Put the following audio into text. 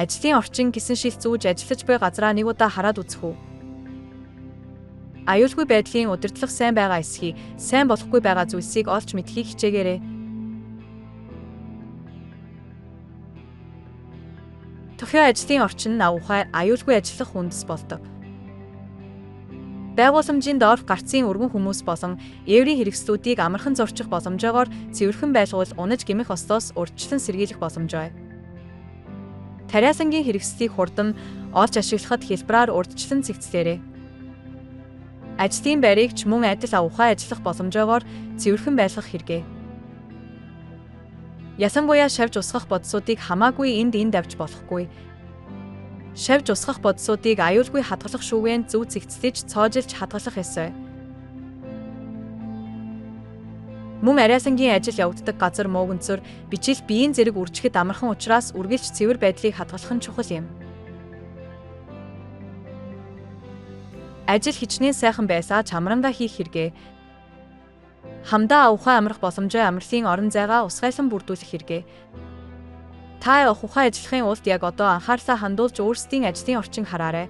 Ажлын орчин гэсэн шил зүүж ажиллаж буй газраа нэг удаа хараад үзэх үү? Аюулгүй байдлын удирдлага сайн байгаа эсхийг, сайн болохгүй байгаа зүйлсийг олж мэдхийг хичээгээрэй. Тохио ажлын орчин нь авахай аюулгүй ажиллах үндэс болдог. Байгууламжийн доорх гарцын өргөн хүмүүс болон эврийн хэрэгслүүдийг амархан зорчих боломжоор цэвэрхэн байлгуул унаж гэмэх ослоос урьдчилан сэргийлэх боломжтой. Тариасангийн хэрэгслийг хурдан олж ашиглахад хэлбэраар урьдчилан цэгцлээрэй. Ажлын байрыг ч мөн адил авахай ажиллах боломжоор цэвэрхэн байлгах хэрэгэ. Ясангуяа шавж усгах бодисуудыг хамаагүй энд авч болохгүй. Шавж усгах бодисуудыг аюулгүй хадгалах шүүгэн зөв цэгцлэж цоожилж хадгалах ёстой. Мөн ариасангийн ажил явагддаг газар муугэнцөр бичил биеийн зэрэг үржихэд амархан учраас үргэлж цэвэр байдлыг хадгалах нь чухал юм. Ажил хичнээн сайхан байсаа чамрандаа хийх хэрэгэ. Хамдаа авахай амрах боломжтой амралтын орон зайгаа усгайлан бүрдүүлэх хэрэгэ. Та ухаан ажиллахын улд яг одоо анхаарлаа хандуулж өөрсдийн ажлын орчин хараарай.